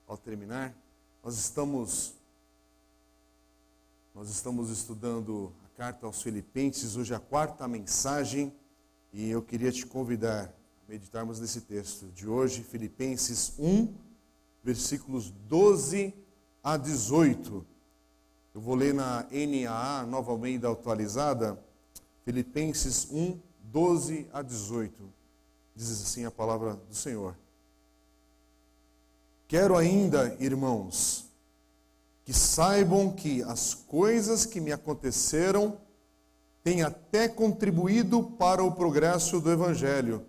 ao terminar, nós estamos estudando a carta aos Filipenses, hoje a quarta mensagem, e eu queria te convidar a meditarmos nesse texto de hoje, Filipenses 1, versículos 12 a 18. Eu vou ler na NAA, Nova Almeida Atualizada, Filipenses 1, 12 a 18. Diz assim a palavra do Senhor. Quero ainda, irmãos, que saibam que as coisas que me aconteceram têm até contribuído para o progresso do Evangelho,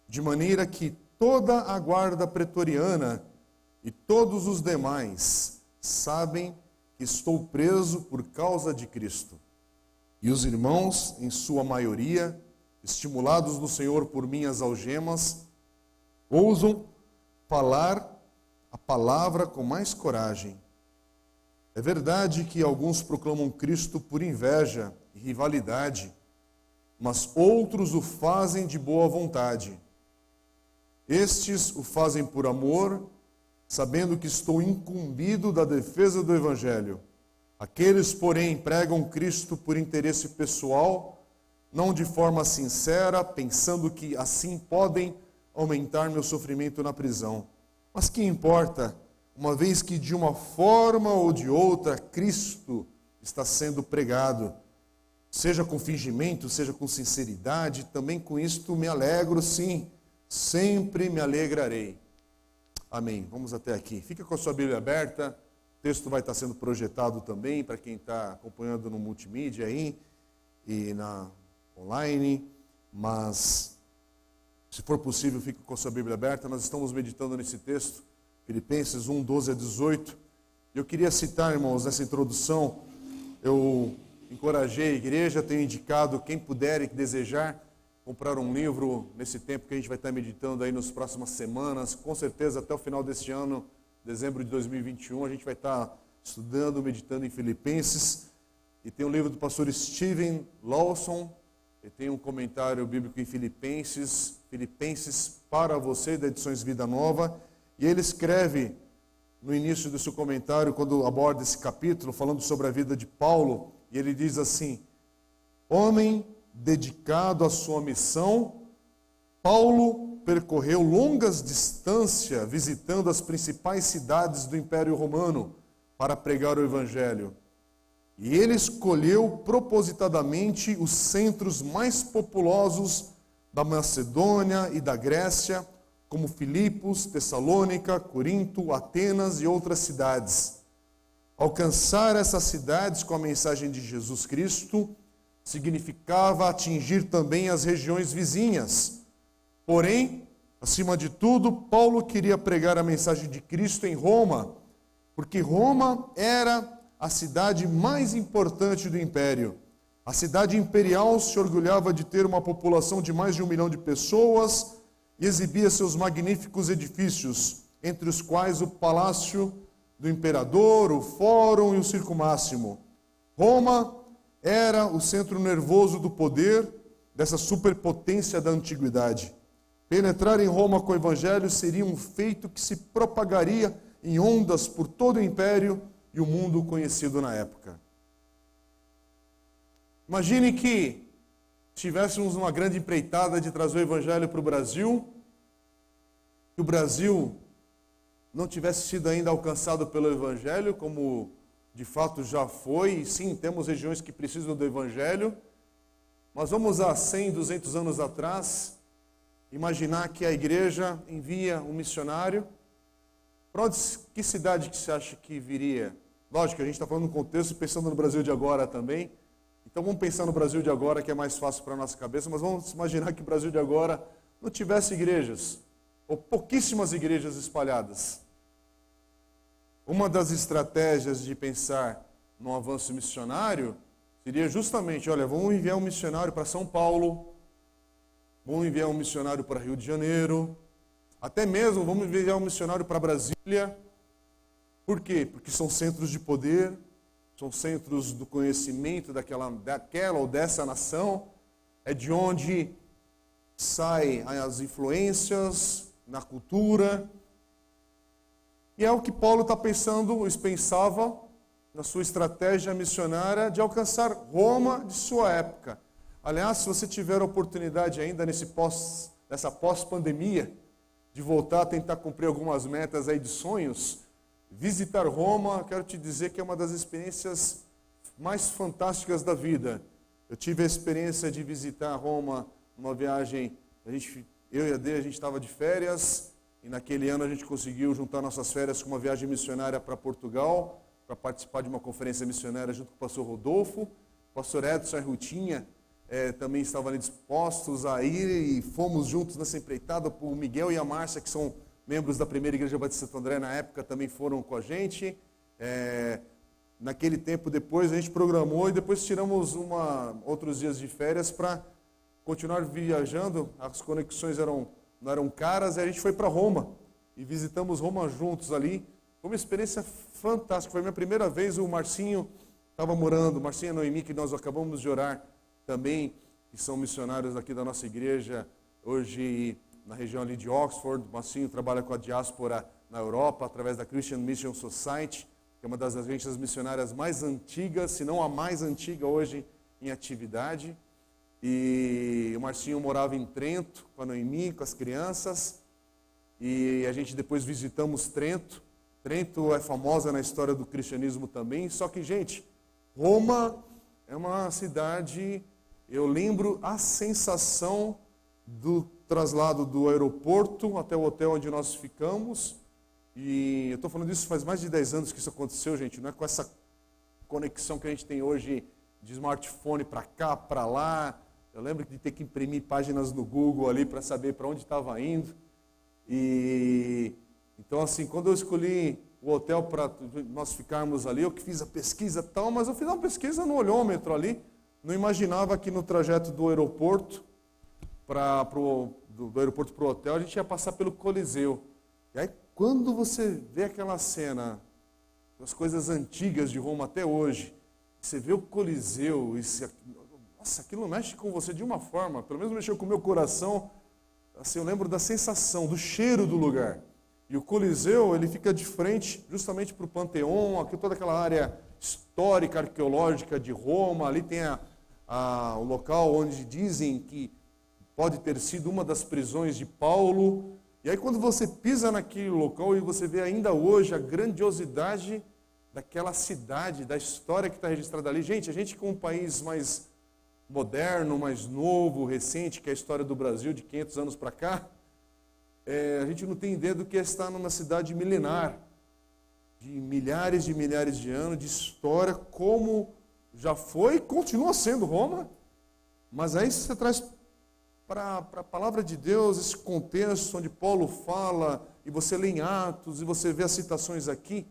de maneira que toda a guarda pretoriana e todos os demais sabem que estou preso por causa de Cristo. E os irmãos, em sua maioria, estimulados no Senhor por minhas algemas, ousam falar a palavra com mais coragem. É verdade que alguns proclamam Cristo por inveja e rivalidade, mas outros o fazem de boa vontade. Estes o fazem por amor, sabendo que estou incumbido da defesa do Evangelho. Aqueles, porém, pregam Cristo por interesse pessoal, não de forma sincera, pensando que assim podem aumentar meu sofrimento na prisão. Mas que importa, uma vez que de uma forma ou de outra Cristo está sendo pregado, seja com fingimento, seja com sinceridade, também com isto me alegro, sim, sempre me alegrarei. Amém. Vamos até aqui. Fica com a sua Bíblia aberta, o texto vai estar sendo projetado também para quem está acompanhando no multimídia aí e na online, mas se for possível, fique com a sua Bíblia aberta. Nós estamos meditando nesse texto, Filipenses 1, 12 a 18. Eu queria citar, irmãos, nessa introdução, eu encorajei a igreja, tenho indicado quem puder e desejar comprar um livro nesse tempo que a gente vai estar meditando aí nas próximas semanas. Com certeza, até o final deste ano, dezembro de 2021, a gente vai estar estudando, meditando em Filipenses. E tem um livro do pastor Steven Lawson, ele tem um comentário bíblico em Filipenses para você, da Edições Vida Nova. E ele escreve, no início do seu comentário, quando aborda esse capítulo, falando sobre a vida de Paulo, e ele diz assim: homem dedicado à sua missão, Paulo percorreu longas distâncias visitando as principais cidades do Império Romano para pregar o Evangelho. E ele escolheu propositadamente os centros mais populosos da Macedônia e da Grécia, como Filipos, Tessalônica, Corinto, Atenas e outras cidades. Alcançar essas cidades com a mensagem de Jesus Cristo significava atingir também as regiões vizinhas. Porém, acima de tudo, Paulo queria pregar a mensagem de Cristo em Roma, porque Roma era a cidade mais importante do império. A cidade imperial se orgulhava de ter uma população de mais de 1 milhão de pessoas e exibia seus magníficos edifícios, entre os quais o palácio do imperador, o fórum e o circo máximo. Roma era o centro nervoso do poder dessa superpotência da antiguidade. Penetrar em Roma com o Evangelho seria um feito que se propagaria em ondas por todo o império e o mundo conhecido na época. Imagine que tivéssemos uma grande empreitada de trazer o Evangelho para o Brasil, que o Brasil não tivesse sido ainda alcançado pelo Evangelho, como de fato já foi, e sim, temos regiões que precisam do Evangelho, mas vamos há 100, 200 anos atrás, imaginar que a igreja envia um missionário. Para onde, que cidade que você acha que viria? Lógico, a gente está falando no contexto, pensando no Brasil de agora também, então vamos pensar no Brasil de agora, que é mais fácil para a nossa cabeça, mas vamos imaginar que o Brasil de agora não tivesse igrejas, ou pouquíssimas igrejas espalhadas. Uma das estratégias de pensar no avanço missionário seria justamente, olha, vamos enviar um missionário para São Paulo, vamos enviar um missionário para Rio de Janeiro, até mesmo vamos enviar um missionário para Brasília. Por quê? Porque são centros de poder, são centros do conhecimento daquela ou dessa nação, é de onde saem as influências na cultura. E é o que Paulo está pensava na sua estratégia missionária de alcançar Roma de sua época. Aliás, se você tiver a oportunidade ainda nessa pós-pandemia, de voltar a tentar cumprir algumas metas aí de sonhos, visitar Roma, quero te dizer que é uma das experiências mais fantásticas da vida. Eu tive a experiência de visitar Roma numa viagem, eu e a Dê, a gente estava de férias, e naquele ano a gente conseguiu juntar nossas férias com uma viagem missionária para Portugal, para participar de uma conferência missionária junto com o pastor Rodolfo. O pastor Edson e a Rutinha também estavam ali dispostos a ir, e fomos juntos nessa empreitada. O Miguel e a Márcia, que são membros da primeira igreja Batista Santo André na época, também foram com a gente. Naquele tempo depois a gente programou e depois tiramos outros dias de férias para continuar viajando. As conexões não eram caras, e a gente foi para Roma e visitamos Roma juntos ali. Foi uma experiência fantástica. Foi a minha primeira vez. O Marcinho estava morando, Marcinho e a Noemi, que nós acabamos de orar também, que são missionários aqui da nossa igreja, hoje na região ali de Oxford. O Marcinho trabalha com a diáspora na Europa, através da Christian Mission Society, que é uma das agências missionárias mais antigas, se não a mais antiga hoje em atividade. E o Marcinho morava em Trento, com a Noemi, com as crianças, e a gente depois visitamos Trento. Trento é famosa na história do cristianismo também, só que, gente, Roma é uma cidade, eu lembro a sensação do traslado do aeroporto até o hotel onde nós ficamos, e eu estou falando disso faz mais de 10 anos que isso aconteceu, gente, não é com essa conexão que a gente tem hoje de smartphone para cá, para lá. Eu lembro de ter que imprimir páginas no Google ali para saber para onde estava indo. E então, assim, quando eu escolhi o hotel para nós ficarmos ali, eu que fiz a pesquisa e tal, mas eu fiz uma pesquisa no olhômetro ali, não imaginava que no trajeto do aeroporto do aeroporto para o hotel, a gente ia passar pelo Coliseu. E aí, quando você vê aquela cena, as coisas antigas de Roma até hoje, você vê o Coliseu, nossa, aquilo mexe com você de uma forma, pelo menos mexeu com o meu coração. Assim, eu lembro da sensação, do cheiro do lugar. E o Coliseu, ele fica de frente justamente para o Panteão, aqui toda aquela área histórica, arqueológica de Roma. Ali tem o local onde dizem que pode ter sido uma das prisões de Paulo. E aí quando você pisa naquele local e você vê ainda hoje a grandiosidade daquela cidade, da história que está registrada ali. Gente, a gente com um país mais moderno, mais novo, recente, que é a história do Brasil de 500 anos para cá, a gente não tem ideia do que é estar numa cidade milenar, de milhares de anos, de história, como já foi e continua sendo Roma. Mas aí você traz para a palavra de Deus esse contexto onde Paulo fala, e você lê em Atos, e você vê as citações aqui.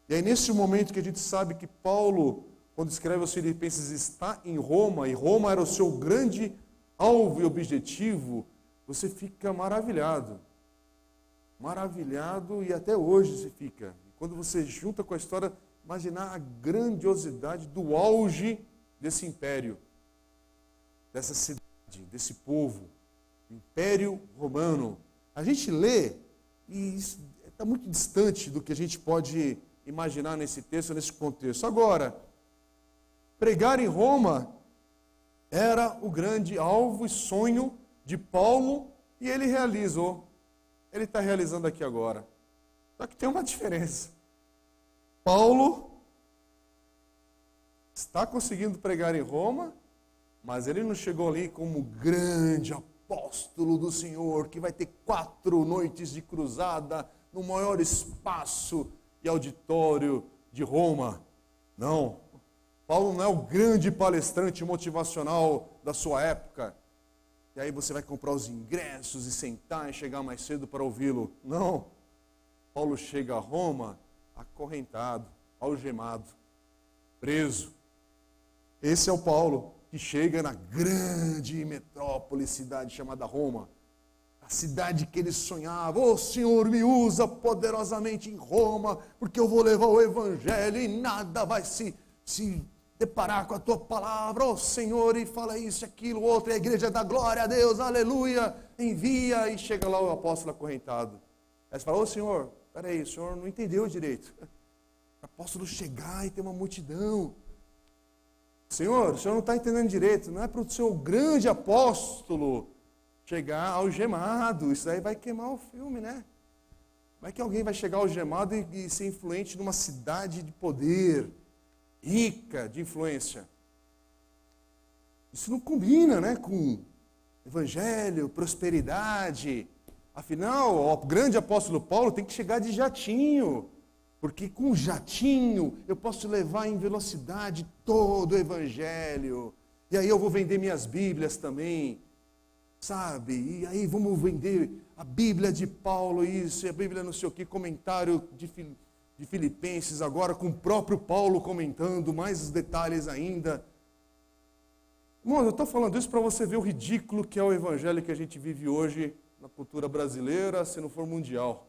E aí nesse momento que a gente sabe que Paulo, quando escreve aos Filipenses, está em Roma, e Roma era o seu grande alvo e objetivo, você fica maravilhado. Maravilhado, e até hoje você fica. Quando você junta com a história, imaginar a grandiosidade do auge desse império, dessa cidade, desse povo, Império Romano. A gente lê, e isso está muito distante do que a gente pode imaginar nesse texto, nesse contexto. Agora, pregar em Roma era o grande alvo e sonho de Paulo, e ele realizou. Ele está realizando aqui agora. Só que tem uma diferença. Paulo está conseguindo pregar em Roma, mas ele não chegou ali como grande apóstolo do Senhor, que vai ter 4 noites de cruzada no maior espaço e auditório de Roma. Não. Paulo não é o grande palestrante motivacional da sua época. E aí você vai comprar os ingressos e sentar e chegar mais cedo para ouvi-lo. Não. Paulo chega a Roma acorrentado, algemado, preso. Esse é o Paulo que chega na grande metrópole, cidade chamada Roma. A cidade que ele sonhava. Ô Senhor, me usa poderosamente em Roma, porque eu vou levar o Evangelho e nada vai se deparar com a tua palavra, ó Senhor, e fala isso, aquilo, outro, a igreja dá glória a Deus, aleluia, envia, e chega lá o apóstolo acorrentado. Aí você fala, ô Senhor, Peraí, o senhor não entendeu direito. O apóstolo chegar e ter uma multidão. Senhor, o senhor não está entendendo direito. Não é para o seu grande apóstolo chegar algemado. Isso aí vai queimar o filme, né? Como é que alguém vai chegar algemado e ser influente numa cidade de poder, rica de influência? Isso não combina, né, com evangelho, prosperidade. Afinal, o grande apóstolo Paulo tem que chegar de jatinho, porque com jatinho eu posso levar em velocidade todo o evangelho. E aí eu vou vender minhas Bíblias também, sabe? E aí vamos vender a Bíblia de Paulo, isso, e a Bíblia não sei o que, comentário de Filipenses agora, com o próprio Paulo comentando, mais detalhes ainda. Irmãos, eu estou falando isso para você ver o ridículo que é o evangelho que a gente vive hoje na cultura brasileira, se não for mundial.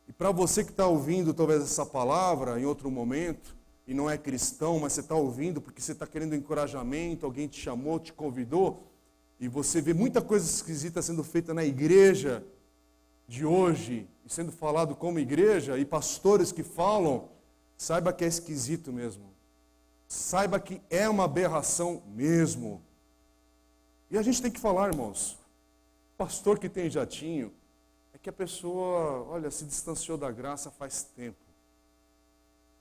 E para você que está ouvindo talvez essa palavra em outro momento, e não é cristão, mas você está ouvindo porque você está querendo encorajamento, alguém te chamou, te convidou, e você vê muita coisa esquisita sendo feita na igreja de hoje, e sendo falado como igreja, e pastores que falam, saiba que é esquisito mesmo. Saiba que é uma aberração mesmo. E a gente tem que falar, irmãos, pastor que tem jatinho, é que a pessoa, olha, se distanciou da graça faz tempo.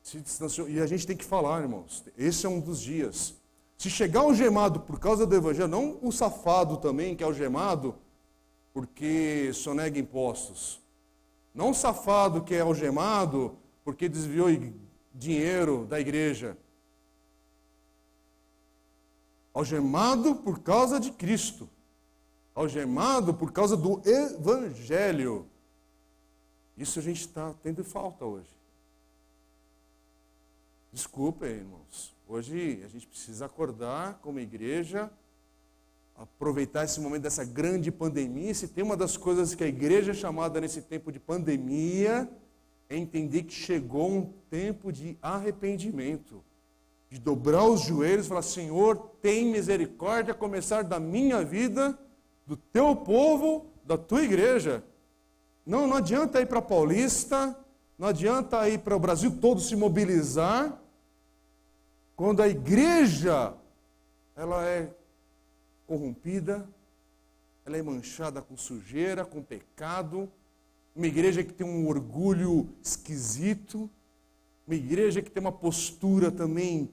Se distanciou, e a gente tem que falar, irmãos, esse é um dos dias. Se chegar algemado por causa do evangelho, não o safado também, que é algemado porque sonega impostos. Não o safado que é algemado porque desviou dinheiro da igreja. Algemado por causa de Cristo. Algemado por causa do evangelho. Isso a gente está tendo falta hoje. Desculpem, irmãos. Hoje a gente precisa acordar como igreja, aproveitar esse momento dessa grande pandemia. Se tem uma das coisas que a igreja é chamada nesse tempo de pandemia, é entender que chegou um tempo de arrependimento. De dobrar os joelhos e falar, Senhor, tem misericórdia a começar da minha vida, do teu povo, da tua igreja. Não adianta ir para Paulista, não adianta ir para o Brasil todo se mobilizar, quando a igreja, ela é corrompida, ela é manchada com sujeira, com pecado, uma igreja que tem um orgulho esquisito, uma igreja que tem uma postura também,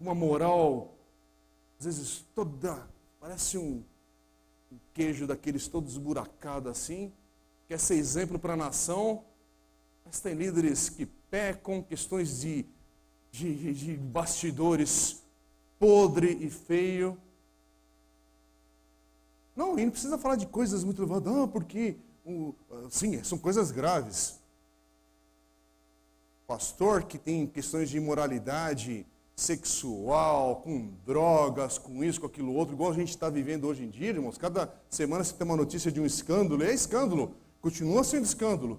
uma moral, às vezes toda, parece um queijo daqueles todos esburacado assim, quer ser exemplo para a nação, mas tem líderes que pecam, questões de bastidores podre e feio. Não, e não precisa falar de coisas muito elevadas, não, porque, sim, são coisas graves. Pastor que tem questões de imoralidade sexual, com drogas, com isso, com aquilo outro, igual a gente está vivendo hoje em dia, irmãos. Cada semana você tem uma notícia de um escândalo, e é escândalo, continua sendo escândalo.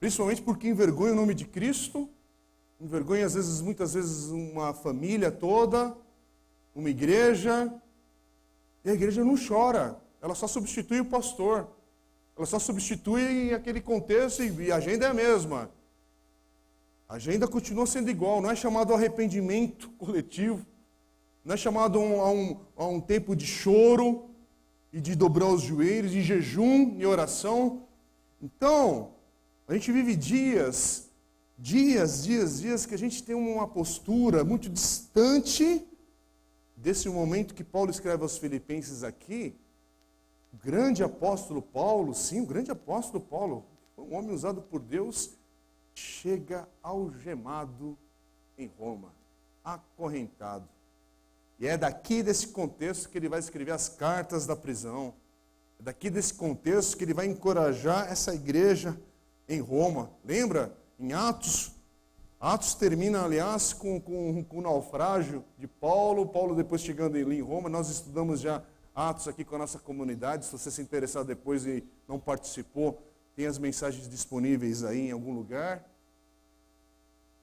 Principalmente porque envergonha o nome de Cristo, envergonha, muitas vezes, uma família toda, uma igreja, e a igreja não chora, ela só substitui o pastor, ela só substitui aquele contexto e a agenda é a mesma. A agenda continua sendo igual, não é chamado arrependimento coletivo, não é chamado a um tempo de choro e de dobrar os joelhos, de jejum e oração. Então, a gente vive dias que a gente tem uma postura muito distante desse momento que Paulo escreve aos Filipenses aqui. O grande apóstolo Paulo, sim, o grande apóstolo Paulo, um homem usado por Deus, chega algemado em Roma, acorrentado. E é daqui desse contexto que ele vai escrever as cartas da prisão. É daqui desse contexto que ele vai encorajar essa igreja em Roma. Lembra? Em Atos. Atos termina, aliás, com o naufrágio de Paulo. Paulo depois chegando ali em Roma. Nós estudamos já Atos aqui com a nossa comunidade. Se você se interessar depois e não participou, tem as mensagens disponíveis aí em algum lugar.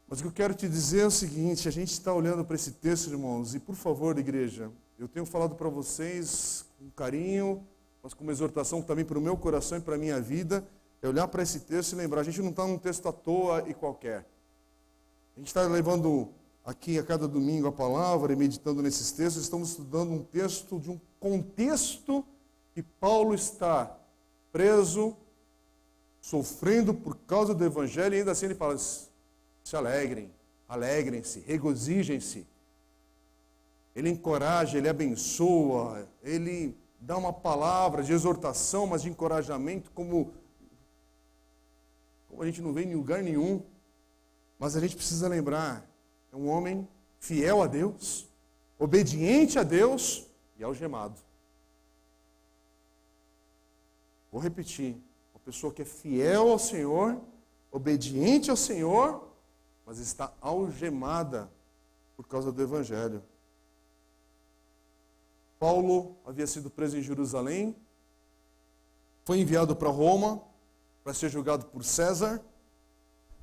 Mas o que eu quero te dizer é o seguinte, a gente está olhando para esse texto, irmãos, e por favor, igreja, eu tenho falado para vocês com carinho, mas com uma exortação também para o meu coração e para a minha vida, é olhar para esse texto e lembrar, a gente não está num texto à toa e qualquer. A gente está levando aqui a cada domingo a palavra e meditando nesses textos, estamos estudando um texto de um contexto que Paulo está preso, sofrendo por causa do Evangelho, e ainda assim ele fala, se alegrem, alegrem-se, regozijem-se. Ele encoraja, ele abençoa, ele dá uma palavra de exortação, mas de encorajamento, como a gente não vê em lugar nenhum. Mas a gente precisa lembrar, é um homem fiel a Deus, obediente a Deus e algemado. Vou repetir, uma pessoa que é fiel ao Senhor, obediente ao Senhor, mas está algemada por causa do Evangelho. Paulo havia sido preso em Jerusalém, foi enviado para Roma para ser julgado por César.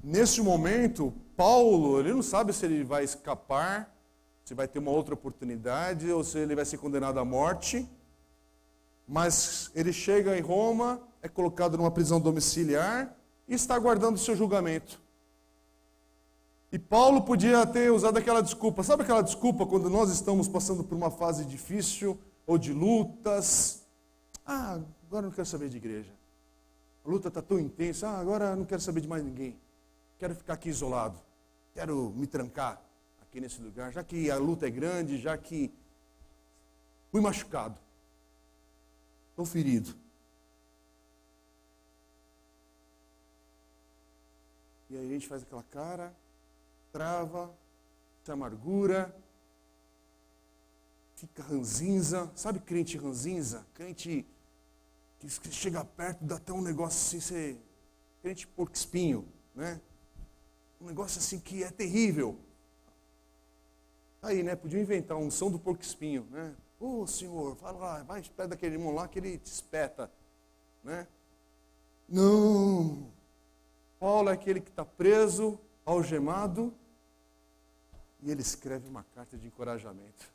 Nesse momento, Paulo, ele não sabe se ele vai escapar, se vai ter uma outra oportunidade ou se ele vai ser condenado à morte. Mas ele chega em Roma, é colocado numa prisão domiciliar e está aguardando o seu julgamento. E Paulo podia ter usado aquela desculpa. Sabe aquela desculpa quando nós estamos passando por uma fase difícil ou de lutas? Ah, agora não quero saber de igreja. A luta está tão intensa. Ah, agora não quero saber de mais ninguém. Quero ficar aqui isolado. Quero me trancar aqui nesse lugar. Já que a luta é grande, já que fui machucado. Estou ferido. E aí a gente faz aquela cara, trava, se amargura, fica ranzinza. Sabe crente ranzinza? Crente que chega perto, dá até um negócio assim, você... crente porco-espinho, né? Um negócio assim que é terrível. Aí, né? Podia inventar a unção do porco-espinho, né? Ô, Senhor, fala lá, vai perto daquele irmão lá que ele te espeta, né? Não. Paulo é aquele que está preso, algemado, e ele escreve uma carta de encorajamento.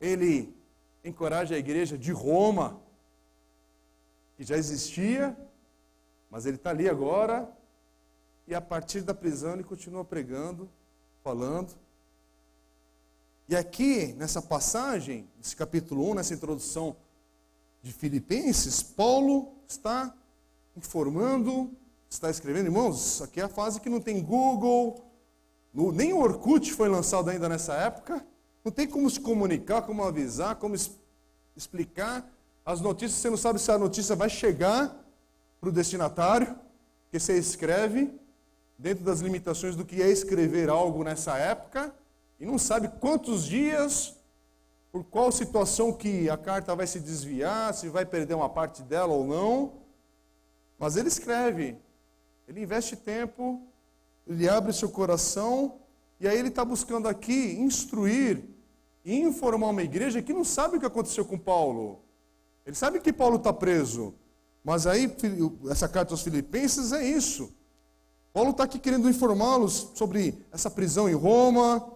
Ele encoraja a igreja de Roma, que já existia, mas ele está ali agora, e a partir da prisão ele continua pregando, falando. E aqui, nessa passagem, nesse capítulo 1, nessa introdução de Filipenses, Paulo está informando, está escrevendo. Irmãos, aqui é a fase que não tem Google, nem o Orkut foi lançado ainda nessa época, não tem como se comunicar, como avisar, como explicar as notícias. Você não sabe se a notícia vai chegar para o destinatário, porque você escreve dentro das limitações do que é escrever algo nessa época, e não sabe quantos dias, por qual situação que a carta vai se desviar, se vai perder uma parte dela ou não. Mas ele escreve, ele investe tempo, ele abre seu coração, e aí ele está buscando aqui instruir e informar uma igreja que não sabe o que aconteceu com Paulo. Ele sabe que Paulo está preso, mas aí essa carta aos Filipenses é isso. Paulo está aqui querendo informá-los sobre essa prisão em Roma.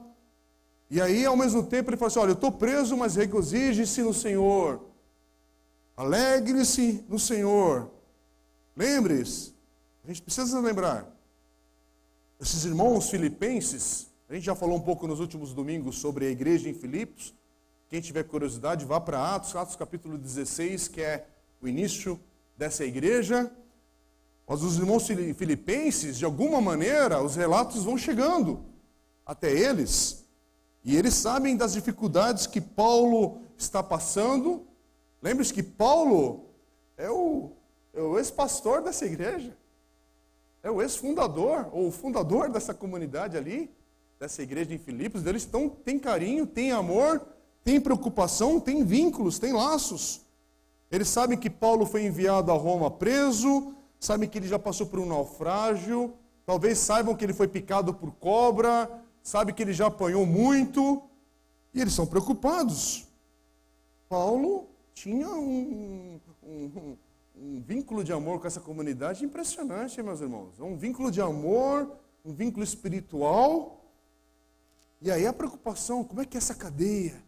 E aí, ao mesmo tempo, ele fala assim, olha, eu estou preso, mas regozije-se no Senhor. Alegre-se no Senhor. Lembre-se, a gente precisa lembrar, esses irmãos filipenses, a gente já falou um pouco nos últimos domingos sobre a igreja em Filipos. Quem tiver curiosidade, vá para Atos capítulo 16, que é o início dessa igreja. Mas os irmãos filipenses, de alguma maneira, os relatos vão chegando até eles. E eles sabem das dificuldades que Paulo está passando. Lembre-se que Paulo é o ex-pastor dessa igreja. É o ex-fundador, ou o fundador dessa comunidade ali, dessa igreja em Filipos. Eles têm carinho, têm amor, têm preocupação, têm vínculos, têm laços. Eles sabem que Paulo foi enviado a Roma preso, sabem que ele já passou por um naufrágio, talvez saibam que ele foi picado por cobra, sabe que ele já apanhou muito, e eles são preocupados. Paulo tinha um vínculo de amor com essa comunidade impressionante, meus irmãos. Um vínculo de amor, um vínculo espiritual. E aí a preocupação, como é que é essa cadeia?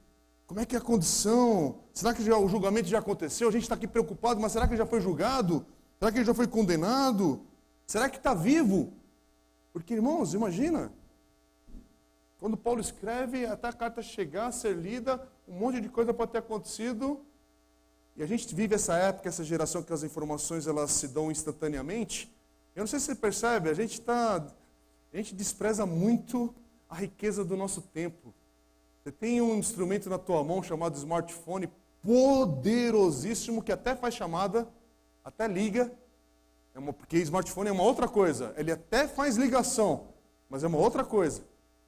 Como é que é a condição? Será que o julgamento já aconteceu? A gente está aqui preocupado, mas será que já foi julgado? Será que ele já foi condenado? Será que está vivo? Porque, irmãos, imagina, quando Paulo escreve, até a carta chegar, ser lida, um monte de coisa pode ter acontecido. E a gente vive essa época, essa geração que as informações elas se dão instantaneamente. Eu não sei se você percebe, a gente despreza muito a riqueza do nosso tempo. Você tem um instrumento na tua mão chamado smartphone, poderosíssimo, que até faz chamada, até liga, porque smartphone é uma outra coisa. Ele até faz ligação, mas é uma outra coisa.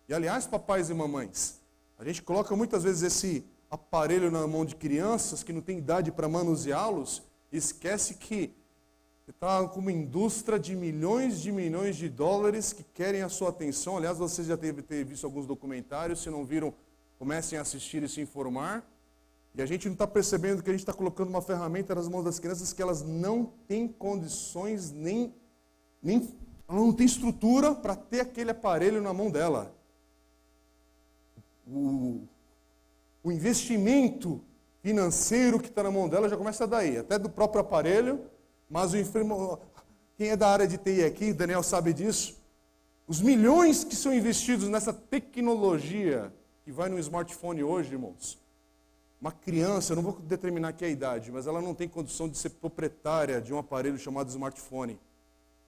E aliás, papais e mamães, a gente coloca muitas vezes esse aparelho na mão de crianças que não tem idade para manuseá-los, e esquece que está com uma indústria de milhões de dólares que querem a sua atenção. Aliás, vocês já devem ter visto alguns documentários, se não viram, comecem a assistir e se informar. E a gente não está percebendo que a gente está colocando uma ferramenta nas mãos das crianças que elas não têm condições, ela não tem estrutura para ter aquele aparelho na mão dela. O investimento financeiro que está na mão dela já começa daí, até do próprio aparelho, mas quem é da área de TI aqui, Daniel sabe disso, os milhões que são investidos nessa tecnologia que vai no smartphone hoje, irmãos. Uma criança, eu não vou determinar aqui a idade, mas ela não tem condição de ser proprietária de um aparelho chamado smartphone.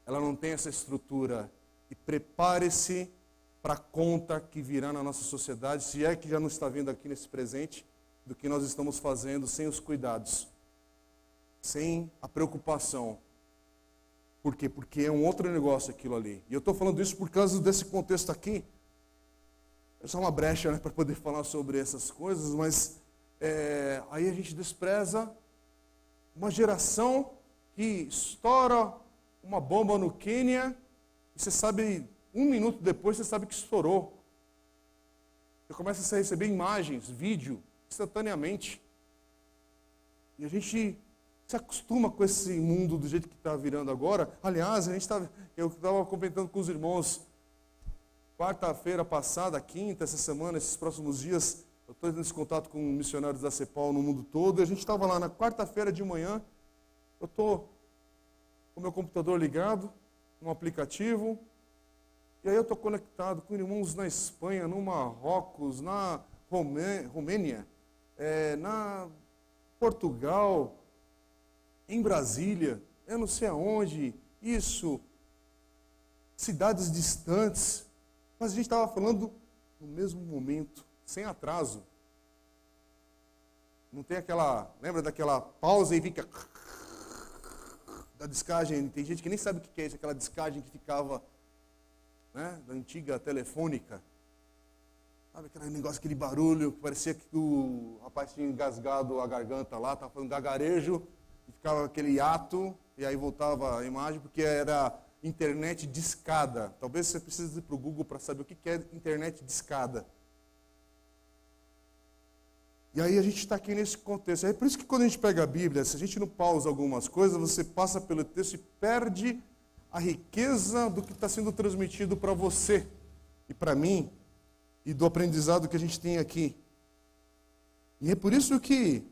Ela não tem essa estrutura. E prepare-se para a conta que virá na nossa sociedade, se é que já não está vindo aqui nesse presente, do que nós estamos fazendo sem os cuidados, sem a preocupação. Por quê? Porque é um outro negócio aquilo ali. E eu estou falando isso por causa desse contexto aqui. É só uma brecha, né, para poder falar sobre essas coisas, mas aí a gente despreza uma geração que estoura uma bomba no Quênia e você sabe, um minuto depois você sabe que estourou. Você começa a receber imagens, vídeo, instantaneamente. E a gente se acostuma com esse mundo do jeito que está virando agora. Aliás, eu estava comentando com os irmãos, quarta-feira passada, quinta, essa semana, esses próximos dias, eu estou nesse contato com missionários da CEPAL no mundo todo, e a gente estava lá na quarta-feira de manhã, eu estou com o meu computador ligado, um aplicativo, e aí eu estou conectado com irmãos na Espanha, no Marrocos, na Romênia, na Portugal, em Brasília, eu não sei aonde, isso, cidades distantes, mas a gente estava falando no mesmo momento, sem atraso. Não tem lembra daquela pausa e fica da descagem? Tem gente que nem sabe o que é isso, aquela descagem que ficava, né, da antiga telefônica. Sabe aquele negócio, aquele barulho, que parecia que o rapaz tinha engasgado a garganta lá, estava fazendo gagarejo, e ficava aquele hiato, e aí voltava a imagem, porque era internet discada. Talvez você precise ir para o Google para saber o que é internet discada. E aí a gente está aqui nesse contexto. É por isso que quando a gente pega a Bíblia, se a gente não pausa algumas coisas, você passa pelo texto e perde a riqueza do que está sendo transmitido para você e para mim, e do aprendizado que a gente tem aqui. E é por isso que,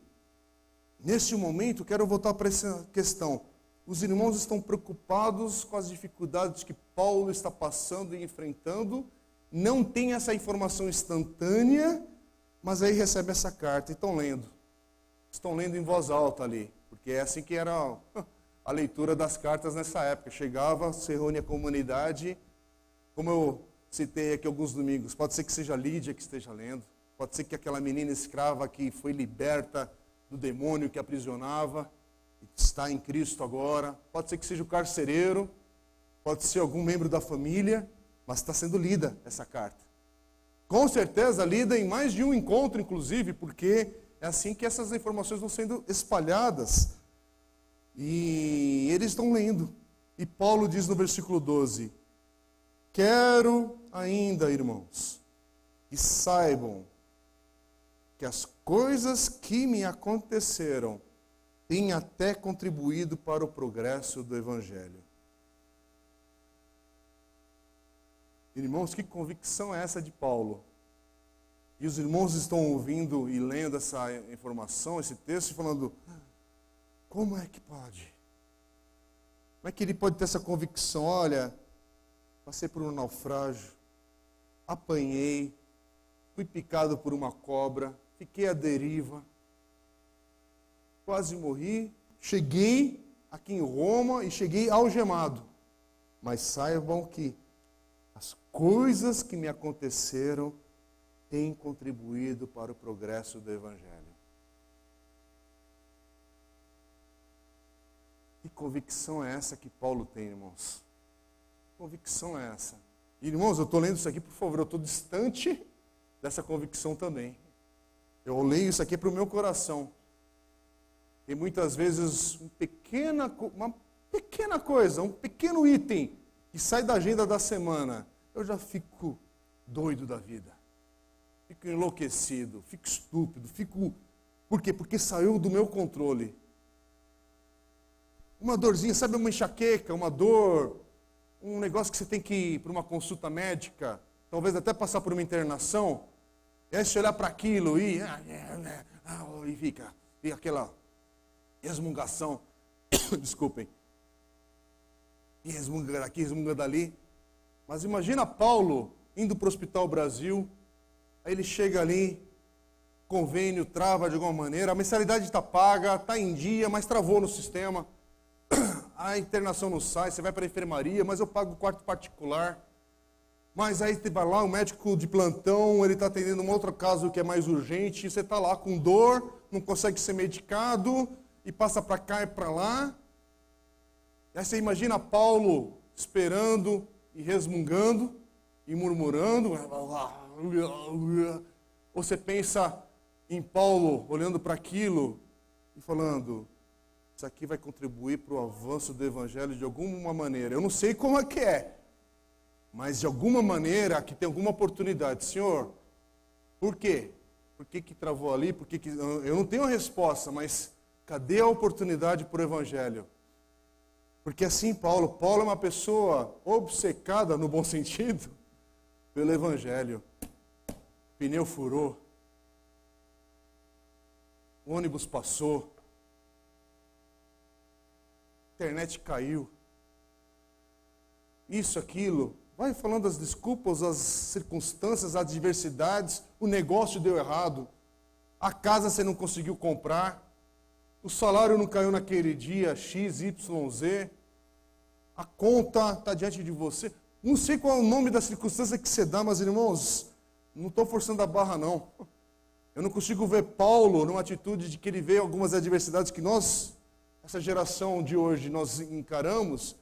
nesse momento, quero voltar para essa questão. Os irmãos estão preocupados com as dificuldades que Paulo está passando e enfrentando, não tem essa informação instantânea, mas aí recebe essa carta e estão lendo em voz alta ali, porque é assim que era a leitura das cartas nessa época. Chegava, se reúne a comunidade, como eu citei aqui alguns domingos, pode ser que seja a Lídia que esteja lendo, pode ser que aquela menina escrava que foi liberta do demônio que aprisionava, está em Cristo agora, pode ser que seja o carcereiro, pode ser algum membro da família, mas está sendo lida essa carta. Com certeza lida em mais de um encontro, inclusive, porque é assim que essas informações vão sendo espalhadas. E eles estão lendo. E Paulo diz no versículo 12, quero ainda, irmãos, que saibam que as coisas que me aconteceram têm até contribuído para o progresso do Evangelho. Irmãos, que convicção é essa de Paulo? E os irmãos estão ouvindo e lendo essa informação, esse texto, e falando, como é que pode? Como é que ele pode ter essa convicção? Olha, passei por um naufrágio, apanhei, fui picado por uma cobra, fiquei à deriva, quase morri, cheguei aqui em Roma e cheguei algemado. Mas saibam que as coisas que me aconteceram têm contribuído para o progresso do Evangelho. Que convicção é essa que Paulo tem, irmãos? Que convicção é essa? Irmãos, eu estou lendo isso aqui, por favor, eu estou distante dessa convicção também. Eu leio isso aqui para o meu coração. E muitas vezes uma pequena coisa, um pequeno item que sai da agenda da semana, eu já fico doido da vida. Fico enlouquecido, fico estúpido, Por quê? Porque saiu do meu controle. Uma dorzinha, sabe, uma enxaqueca, uma dor, um negócio que você tem que ir para uma consulta médica, talvez até passar por uma internação, e aí você olhar para aquilo e fica aquela resmungação, desculpem, e resmunga daqui, resmunga dali. Mas imagina Paulo indo para o Hospital Brasil, aí ele chega ali, convênio trava de alguma maneira, a mensalidade está paga, está em dia, mas travou no sistema. A internação não sai, você vai para a enfermaria, mas eu pago o quarto particular. Mas aí você vai lá, o médico de plantão, ele está atendendo um outro caso que é mais urgente, e você está lá com dor, não consegue ser medicado, e passa para cá e para lá. E aí você imagina Paulo esperando e resmungando e murmurando. Ou você pensa em Paulo olhando para aquilo e falando: isso aqui vai contribuir para o avanço do Evangelho de alguma maneira. Eu não sei como é que é, mas de alguma maneira aqui tem alguma oportunidade. Senhor, por quê? Por que travou ali? Eu não tenho a resposta, mas cadê a oportunidade para o Evangelho? Porque assim Paulo é uma pessoa obcecada, no bom sentido, pelo Evangelho. Pneu furou, o ônibus passou, internet caiu, isso, aquilo, vai falando as desculpas, as circunstâncias, as adversidades, o negócio deu errado, a casa você não conseguiu comprar, o salário não caiu naquele dia, X, Y, Z, a conta está diante de você. Não sei qual é o nome da circunstância que você dá, mas irmãos, não estou forçando a barra não. Eu não consigo ver Paulo numa atitude de que ele vê algumas adversidades que nós, essa geração de hoje, nós encaramos.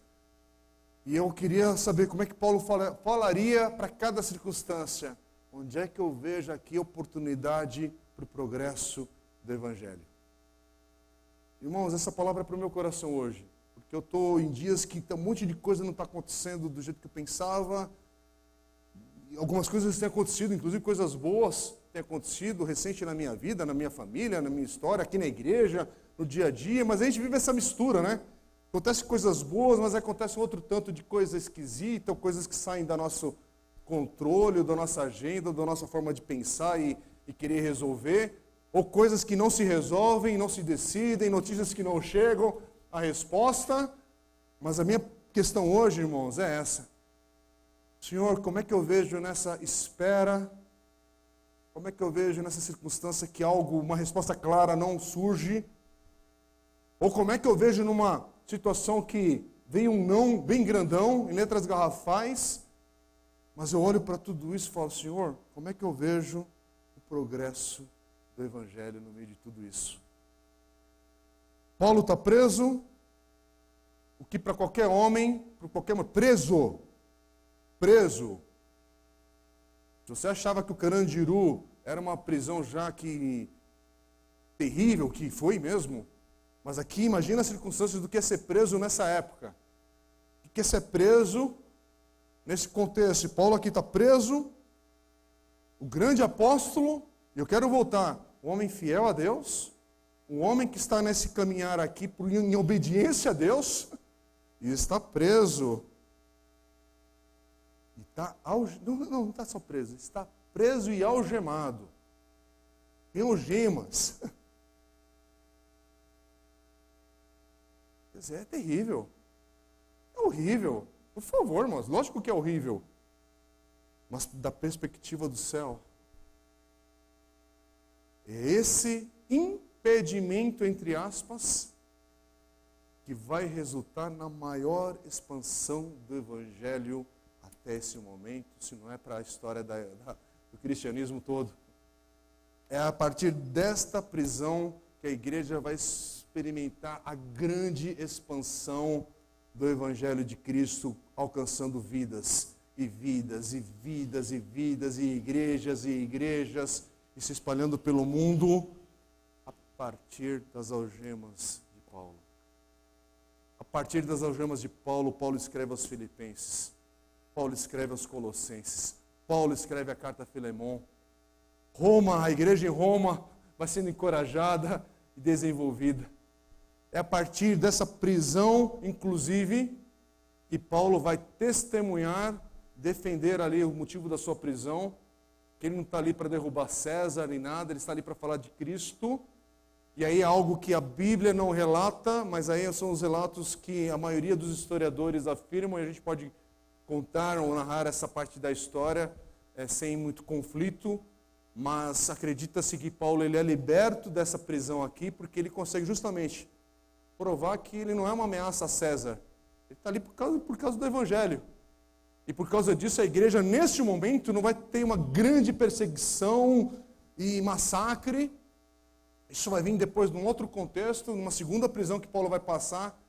E eu queria saber como é que Paulo falaria para cada circunstância. Onde é que eu vejo aqui oportunidade para o progresso do Evangelho? Irmãos, essa palavra é para o meu coração hoje. Porque eu estou em dias que um monte de coisa não está acontecendo do jeito que eu pensava. E algumas coisas têm acontecido, inclusive coisas boas têm acontecido recente na minha vida, na minha família, na minha história, aqui na igreja, no dia a dia. Mas a gente vive essa mistura, né? Acontecem coisas boas, mas acontece um outro tanto de coisa esquisita, ou coisas que saem do nosso controle, da nossa agenda, da nossa forma de pensar e querer resolver, ou coisas que não se resolvem, não se decidem, notícias que não chegam, a resposta. Mas a minha questão hoje, irmãos, é essa. Senhor, como é que eu vejo nessa espera, como é que eu vejo nessa circunstância que uma resposta clara não surge? Ou como é que eu vejo numa situação que vem um não bem grandão, em letras garrafais, mas eu olho para tudo isso e falo: Senhor, como é que eu vejo o progresso do Evangelho no meio de tudo isso? Paulo está preso, o que para qualquer homem, preso. Se você achava que o Carandiru era uma prisão já que terrível, que foi mesmo, mas aqui imagina as circunstâncias do que é ser preso nessa época. O que é ser preso nesse contexto? Paulo aqui está preso, o grande apóstolo, e eu quero voltar, um homem fiel a Deus, um homem que está nesse caminhar aqui em obediência a Deus, e está preso. E está não está só preso, está preso e algemado. Tem algemas. Quer dizer, é terrível. É horrível. Por favor, irmãos, lógico que é horrível. Mas da perspectiva do céu, é esse impedimento, entre aspas, que vai resultar na maior expansão do Evangelho até esse momento, se não é para a história do cristianismo todo. É a partir desta prisão que a igreja vai experimentar a grande expansão do Evangelho de Cristo, alcançando vidas, e vidas, e vidas, e vidas, e igrejas, e se espalhando pelo mundo, a partir das algemas de Paulo. A partir das algemas de Paulo, Paulo escreve aos Filipenses, Paulo escreve aos Colossenses, Paulo escreve a carta a Filemon. Roma, a igreja em Roma, vai sendo encorajada e desenvolvida. É a partir dessa prisão, inclusive, que Paulo vai testemunhar, defender ali o motivo da sua prisão, que ele não está ali para derrubar César nem nada, ele está ali para falar de Cristo. E aí é algo que a Bíblia não relata, mas aí são os relatos que a maioria dos historiadores afirmam, e a gente pode contar ou narrar essa parte da história sem muito conflito, mas acredita-se que Paulo ele é liberto dessa prisão aqui, porque ele consegue justamente provar que ele não é uma ameaça a César. Ele está ali por causa do Evangelho. E por causa disso a igreja, neste momento, não vai ter uma grande perseguição e massacre. Isso vai vir depois num outro contexto, numa segunda prisão que Paulo vai passar.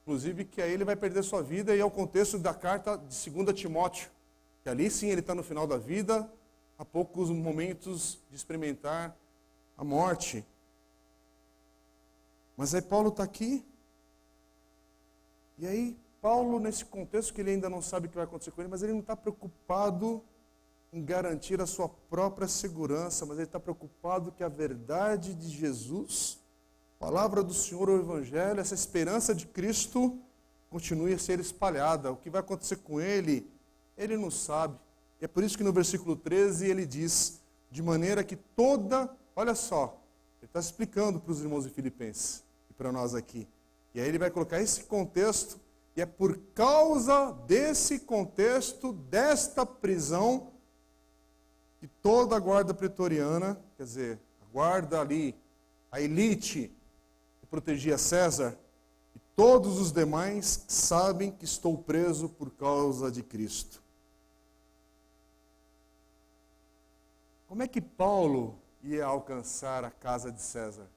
Inclusive que aí ele vai perder sua vida, e é o contexto da carta de 2 Timóteo. Que ali sim ele está no final da vida, há poucos momentos de experimentar a morte. Mas aí Paulo está aqui, e aí Paulo, nesse contexto que ele ainda não sabe o que vai acontecer com ele, mas ele não está preocupado em garantir a sua própria segurança, mas ele está preocupado que a verdade de Jesus, a palavra do Senhor, o Evangelho, essa esperança de Cristo, continue a ser espalhada. O que vai acontecer com ele, ele não sabe. E é por isso que no versículo 13 ele diz, de maneira que olha só, ele está explicando para os irmãos de Filipenses e para nós aqui. E aí ele vai colocar esse contexto, e é por causa desse contexto, desta prisão, que toda a guarda pretoriana, quer dizer, a guarda ali, a elite que protegia César, e todos os demais sabem que estou preso por causa de Cristo. Como é que Paulo ia alcançar a casa de César?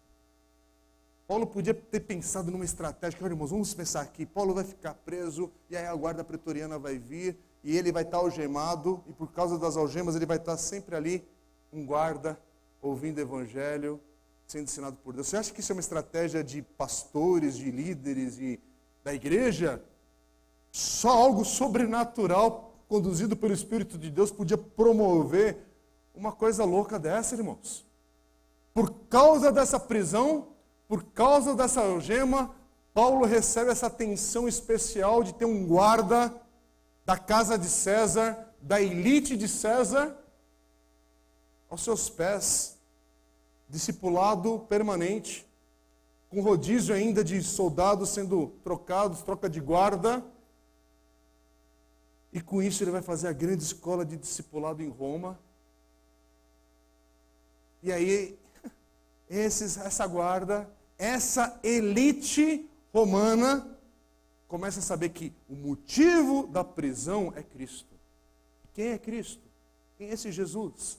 Paulo podia ter pensado numa estratégia, olha, irmãos, vamos pensar aqui, Paulo vai ficar preso, e aí a guarda pretoriana vai vir, e ele vai estar algemado, e por causa das algemas ele vai estar sempre ali, um guarda, ouvindo o Evangelho, sendo ensinado por Deus. Você acha que isso é uma estratégia de pastores, de líderes e da igreja? Só algo sobrenatural, conduzido pelo Espírito de Deus, podia promover uma coisa louca dessa, irmãos. Por causa dessa prisão, por causa dessa algema, Paulo recebe essa atenção especial de ter um guarda da casa de César, da elite de César, aos seus pés, discipulado permanente, com rodízio ainda de soldados sendo trocados, troca de guarda, e com isso ele vai fazer a grande escola de discipulado em Roma. E aí, essa guarda, essa elite romana, começa a saber que o motivo da prisão é Cristo. Quem é Cristo? Quem é esse Jesus?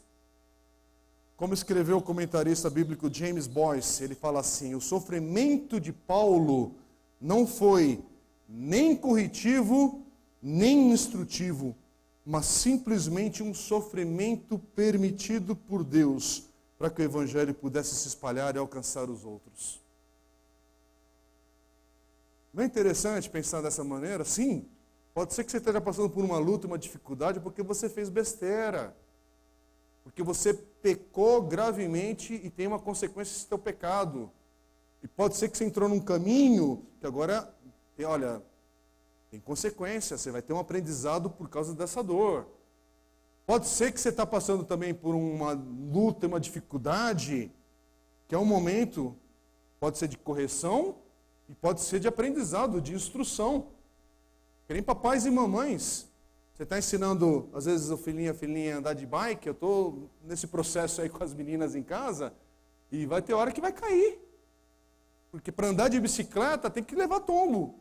Como escreveu o comentarista bíblico James Boyce, ele fala assim, o sofrimento de Paulo não foi nem corretivo, nem instrutivo, mas simplesmente um sofrimento permitido por Deus, para que o Evangelho pudesse se espalhar e alcançar os outros. Não é interessante pensar dessa maneira? Sim, pode ser que você esteja passando por uma luta, uma dificuldade, porque você fez besteira. Porque você pecou gravemente e tem uma consequência desse teu pecado. E pode ser que você entrou num caminho que agora, olha, tem consequência, você vai ter um aprendizado por causa dessa dor. Pode ser que você está passando também por uma luta, uma dificuldade, que é um momento, pode ser de correção, e pode ser de aprendizado, de instrução. Que nem papais e mamães. Você está ensinando, às vezes, o filhinho, a filhinha a andar de bike. Eu estou nesse processo aí com as meninas em casa. E vai ter hora que vai cair. Porque para andar de bicicleta tem que levar tombo.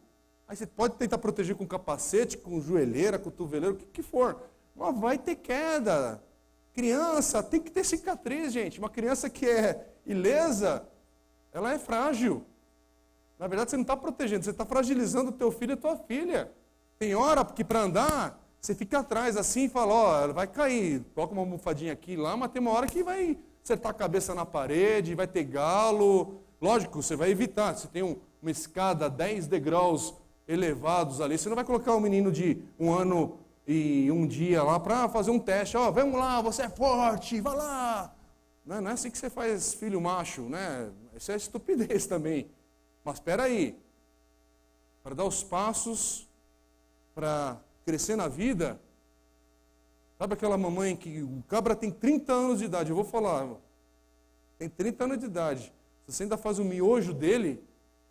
Aí você pode tentar proteger com capacete, com joelheira, cotoveleiro, o que for. Mas vai ter queda. Criança tem que ter cicatriz, gente. Uma criança que é ilesa, ela é frágil. Na verdade, você não está protegendo, você está fragilizando o teu filho e a tua filha. Tem hora que para andar, você fica atrás assim e fala, ó, ela vai cair. Coloca uma almofadinha aqui lá, mas tem uma hora que vai acertar a cabeça na parede, vai ter galo. Lógico, você vai evitar. Se tem uma escada 10 degraus elevados ali, você não vai colocar um menino de 1 ano e 1 dia lá para fazer um teste. Ó, vamos lá, você é forte, vai lá. Não é assim que você faz filho macho, né? Isso é estupidez também. Mas espera aí. Para dar os passos, para crescer na vida, sabe aquela mamãe que o cabra tem 30 anos de idade, eu vou falar, tem 30 anos de idade, se você ainda faz o miojo dele,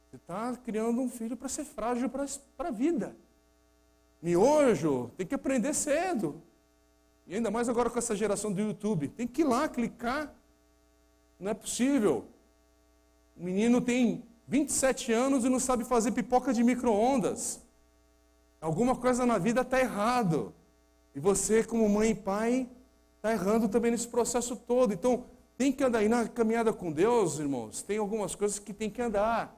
você está criando um filho para ser frágil para a vida. Miojo, tem que aprender cedo. E ainda mais agora com essa geração do YouTube. Tem que ir lá, clicar. Não é possível. O menino tem 27 anos e não sabe fazer pipoca de micro-ondas. Alguma coisa na vida está errado. E você, como mãe e pai, está errando também nesse processo todo. Então, tem que andar. E na caminhada com Deus, irmãos, tem algumas coisas que tem que andar.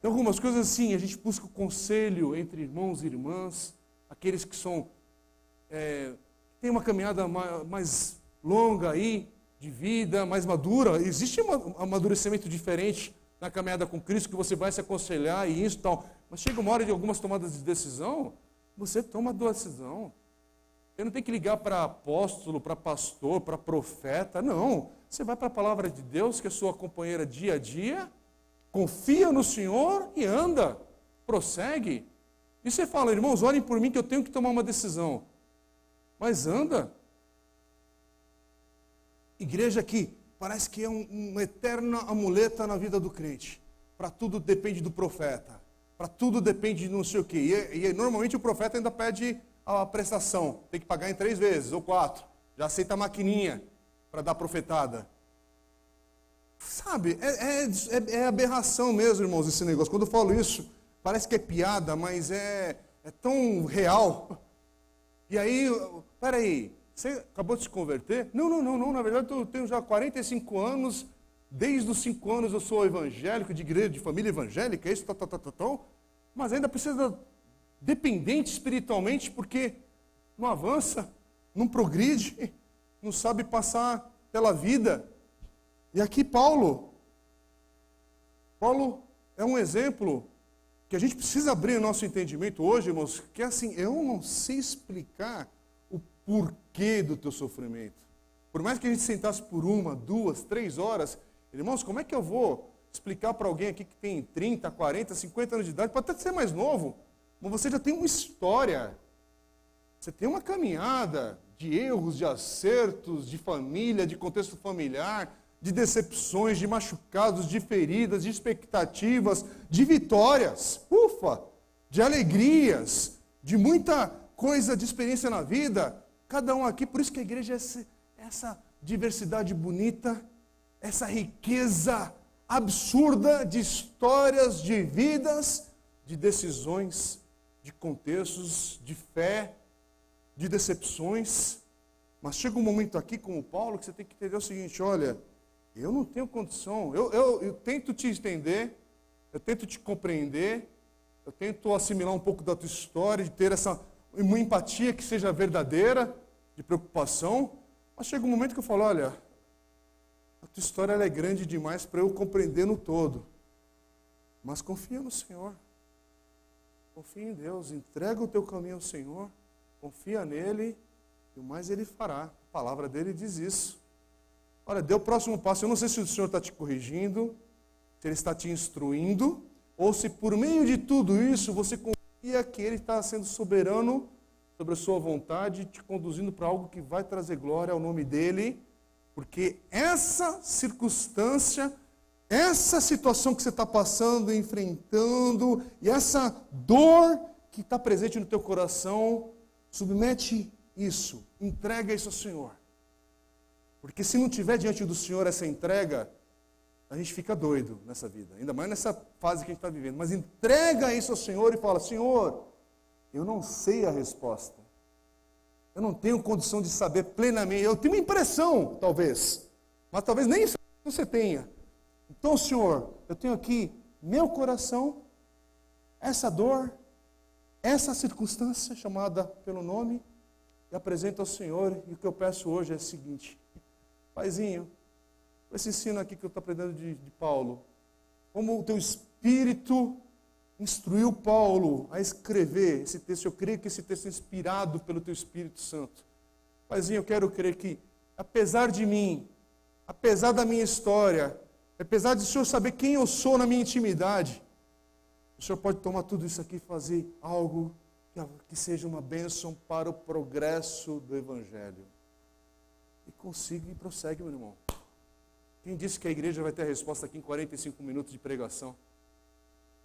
Tem algumas coisas assim, a gente busca o conselho entre irmãos e irmãs, aqueles que são, tem uma caminhada mais longa aí, de vida, mais madura. Existe um amadurecimento diferente na caminhada com Cristo, que você vai se aconselhar e isso e tal. Mas chega uma hora de algumas tomadas de decisão, você toma a decisão. Você não tem que ligar para apóstolo, para pastor, para profeta, não. Você vai para a palavra de Deus, que é sua companheira dia a dia, confia no Senhor e anda, prossegue. E você fala, irmãos, orem por mim que eu tenho que tomar uma decisão. Mas anda. Igreja aqui parece que é uma eterna amuleta na vida do crente. Para tudo depende do profeta. Para tudo depende de não sei o quê. E normalmente o profeta ainda pede a prestação. Tem que pagar em 3 vezes ou 4. Já aceita a maquininha para dar profetada. Sabe, é aberração mesmo, irmãos, esse negócio. Quando eu falo isso, parece que é piada, mas é tão real. E aí, peraí, você acabou de se converter? Não, na verdade eu tenho já 45 anos, desde os 5 anos eu sou evangélico, de igreja, de família evangélica, isso, mas ainda precisa dependente espiritualmente, porque não avança, não progride, não sabe passar pela vida. E aqui Paulo é um exemplo que a gente precisa abrir o nosso entendimento hoje, irmãos, que é assim, eu não sei explicar o porquê do teu sofrimento. Por mais que a gente sentasse por 1, 2, 3 horas, irmãos, como é que eu vou explicar para alguém aqui que tem 30, 40, 50 anos de idade, pode até ser mais novo, mas você já tem uma história, você tem uma caminhada de erros, de acertos, de família, de contexto familiar, de decepções, de machucados, de feridas, de expectativas, de vitórias, de alegrias, de muita coisa de experiência na vida, cada um aqui, por isso que a igreja é essa diversidade bonita, essa riqueza absurda de histórias, de vidas, de decisões, de contextos, de fé, de decepções. Mas chega um momento aqui, como Paulo, que você tem que entender o seguinte, olha, eu não tenho condição, eu tento te entender, eu tento te compreender, eu tento assimilar um pouco da tua história, de ter uma empatia que seja verdadeira, de preocupação, mas chega um momento que eu falo, olha, a tua história ela é grande demais para eu compreender no todo, mas confia no Senhor, confia em Deus, entrega o teu caminho ao Senhor, confia nele, e o mais ele fará, a palavra dele diz isso. Olha, dê o próximo passo. Eu não sei se o Senhor está te corrigindo, se Ele está te instruindo, ou se por meio de tudo isso você confia que Ele está sendo soberano sobre a sua vontade, te conduzindo para algo que vai trazer glória ao nome dEle, porque essa circunstância essa situação que você está passando, enfrentando, e essa dor que está presente no teu coração, submete isso, entrega isso ao Senhor. Porque se não tiver diante do Senhor essa entrega, a gente fica doido nessa vida, ainda mais nessa fase que a gente está vivendo. Mas entrega isso ao Senhor e fala: Senhor, eu não sei a resposta. Eu não tenho condição de saber plenamente. Eu tenho uma impressão, talvez, mas talvez nem isso você tenha. Então, Senhor, eu tenho aqui meu coração, essa dor, essa circunstância chamada pelo nome, e apresento ao Senhor. E o que eu peço hoje é o seguinte: Paizinho, esse ensino aqui que eu estou aprendendo de Paulo, como o teu Espírito instruiu Paulo a escrever esse texto, eu creio que esse texto é inspirado pelo teu Espírito Santo. Paizinho, eu quero crer que, apesar de mim, apesar da minha história, apesar de o Senhor saber quem eu sou na minha intimidade, o Senhor pode tomar tudo isso aqui e fazer algo que seja uma bênção para o progresso do Evangelho. E consiga e prossegue, meu irmão. Quem disse que a igreja vai ter a resposta aqui em 45 minutos de pregação?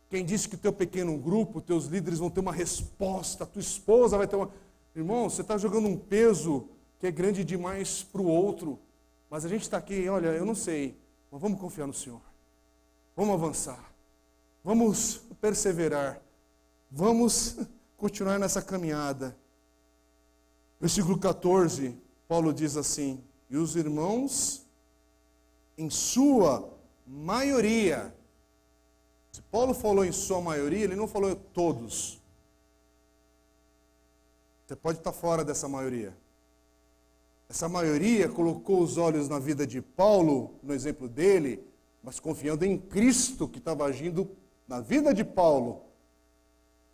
Quem disse que o teu pequeno grupo, teus líderes vão ter uma resposta, a tua esposa vai ter uma... Irmão, você está jogando um peso que é grande demais para o outro. Mas a gente está aqui, olha, eu não sei, mas vamos confiar no Senhor. Vamos avançar. Vamos perseverar. Vamos continuar nessa caminhada. Versículo 14, Paulo diz assim: e os irmãos, em sua maioria... Se Paulo falou em sua maioria, ele não falou todos. Você pode estar fora dessa maioria. Essa maioria colocou os olhos na vida de Paulo, no exemplo dele, mas confiando em Cristo que estava agindo na vida de Paulo.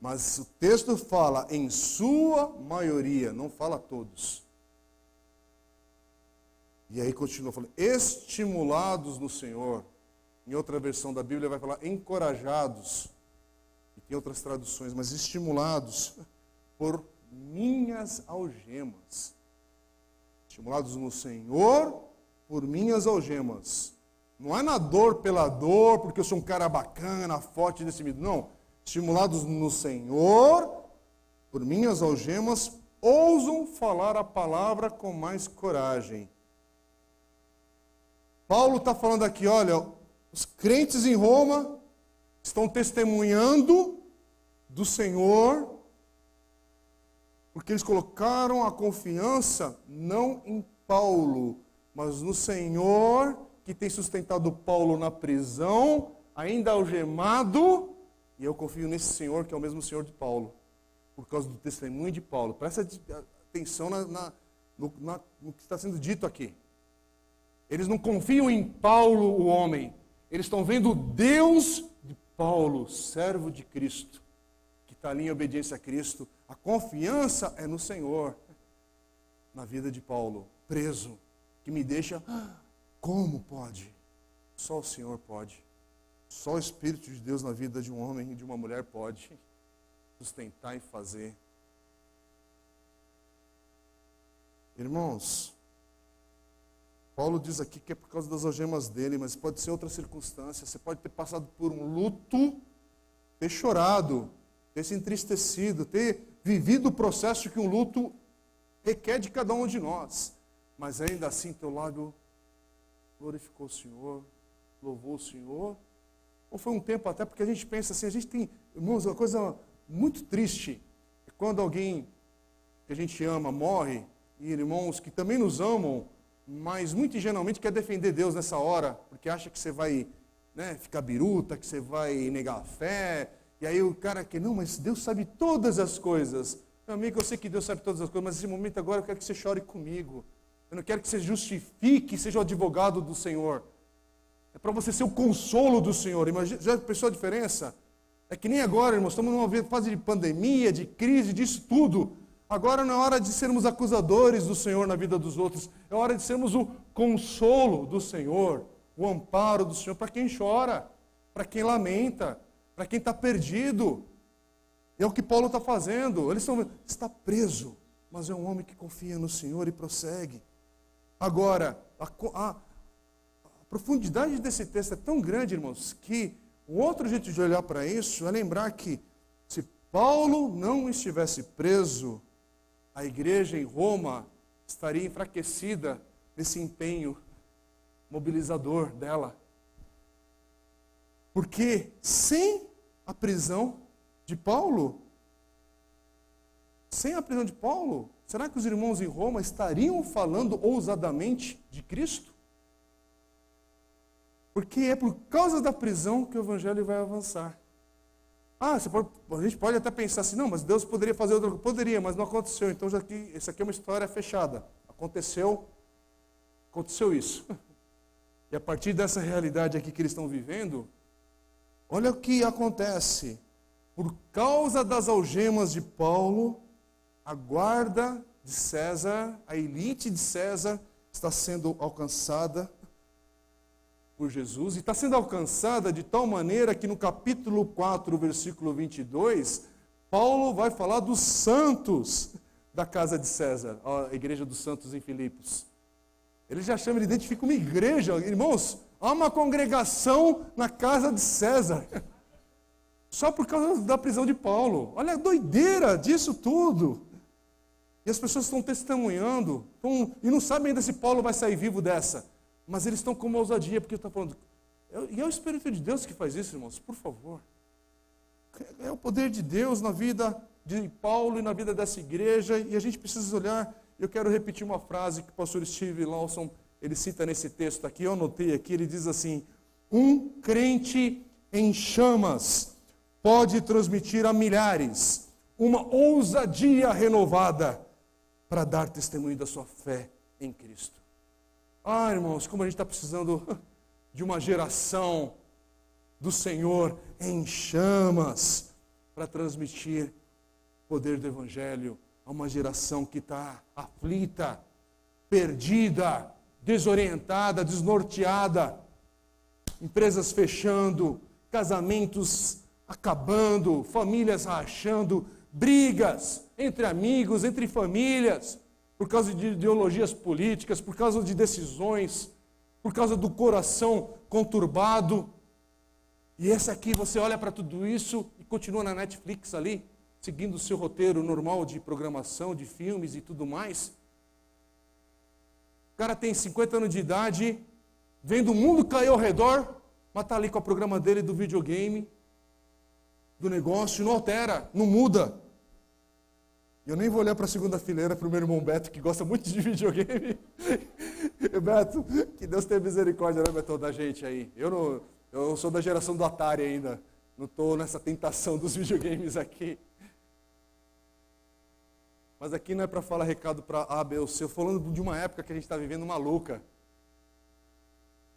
Mas o texto fala em sua maioria, não fala todos. E aí continua falando, estimulados no Senhor. Em outra versão da Bíblia vai falar encorajados. E tem outras traduções, mas estimulados por minhas algemas. Estimulados no Senhor por minhas algemas. Não é na dor pela dor, porque eu sou um cara bacana, forte desse medo. Não. Estimulados no Senhor por minhas algemas, ousam falar a palavra com mais coragem. Paulo está falando aqui, olha, os crentes em Roma estão testemunhando do Senhor, porque eles colocaram a confiança não em Paulo, mas no Senhor, que tem sustentado Paulo na prisão, ainda algemado, e eu confio nesse Senhor, que é o mesmo Senhor de Paulo, por causa do testemunho de Paulo. Presta atenção no que está sendo dito aqui. Eles não confiam em Paulo, o homem. Eles estão vendo o Deus de Paulo, servo de Cristo, que está ali em obediência a Cristo. A confiança é no Senhor, na vida de Paulo, preso, que me deixa, como pode? Só o Senhor pode. Só o Espírito de Deus na vida de um homem e de uma mulher pode sustentar e fazer. Irmãos, Paulo diz aqui que é por causa das algemas dele, mas pode ser outra circunstância. Você pode ter passado por um luto, ter chorado, ter se entristecido, ter vivido o processo que um luto requer de cada um de nós. Mas ainda assim teu lábio glorificou o Senhor, louvou o Senhor. Ou foi um tempo até, porque a gente pensa assim, a gente tem, irmãos, uma coisa muito triste, é quando alguém que a gente ama morre, e irmãos que também nos amam, mas muito ingenuamente quer defender Deus nessa hora, porque acha que você vai ficar biruta, que você vai negar a fé, e aí o cara que, não, mas Deus sabe todas as coisas. Meu amigo, eu sei que Deus sabe todas as coisas, mas nesse momento agora eu quero que você chore comigo. Eu não quero que você justifique, seja o advogado do Senhor. É para você ser o consolo do Senhor. Imagina, já pensou a diferença? É que nem agora, irmãos, estamos numa fase de pandemia, de crise, disso tudo. Agora não é hora de sermos acusadores do Senhor na vida dos outros. É hora de sermos o consolo do Senhor, o amparo do Senhor para quem chora, para quem lamenta, para quem está perdido. É o que Paulo está fazendo. Eles está preso, mas é um homem que confia no Senhor e prossegue. Agora, a profundidade desse texto é tão grande, irmãos, que um outro jeito de olhar para isso é lembrar que se Paulo não estivesse preso, a igreja em Roma estaria enfraquecida nesse empenho mobilizador dela. Porque sem a prisão de Paulo, será que os irmãos em Roma estariam falando ousadamente de Cristo? Porque é por causa da prisão que o evangelho vai avançar. A gente pode até pensar assim, não, mas Deus poderia fazer outra coisa. Poderia, mas não aconteceu. Então, isso aqui é uma história fechada. Aconteceu isso. E a partir dessa realidade aqui que eles estão vivendo, olha o que acontece. Por causa das algemas de Paulo, a guarda de César, a elite de César, está sendo alcançada por Jesus, e está sendo alcançada de tal maneira que no capítulo 4, versículo 22, Paulo vai falar dos santos da casa de César, a igreja dos santos em Filipos. Ele já chama, ele identifica uma igreja, irmãos, há uma congregação na casa de César, só por causa da prisão de Paulo. Olha a doideira disso tudo. E as pessoas estão testemunhando, e não sabem ainda se Paulo vai sair vivo dessa. Mas eles estão com uma ousadia, porque está falando. E é o Espírito de Deus que faz isso, irmãos, por favor. É o poder de Deus na vida de Paulo e na vida dessa igreja, e a gente precisa olhar. Eu quero repetir uma frase que o pastor Steve Lawson, ele cita nesse texto aqui, eu anotei aqui, ele diz assim: um crente em chamas pode transmitir a milhares uma ousadia renovada para dar testemunho da sua fé em Cristo. Ah, irmãos, como a gente está precisando de uma geração do Senhor em chamas para transmitir o poder do Evangelho a uma geração que está aflita, perdida, desorientada, desnorteada, empresas fechando, casamentos acabando, famílias rachando, brigas entre amigos, entre famílias, por causa de ideologias políticas, por causa de decisões, por causa do coração conturbado. E esse aqui, você olha para tudo isso e continua na Netflix ali, seguindo o seu roteiro normal de programação, de filmes e tudo mais. O cara tem 50 anos de idade, vendo o mundo cair ao redor, mas está ali com o programa dele do videogame, do negócio, não altera, não muda. Eu nem vou olhar para a segunda fileira para o meu irmão Beto, que gosta muito de videogame. Beto, que Deus tenha misericórdia, né, Beto, da gente aí. Eu sou da geração do Atari ainda. Não estou nessa tentação dos videogames aqui. Mas aqui não é para falar recado para A, B ou C. Eu falando de uma época que a gente está vivendo maluca.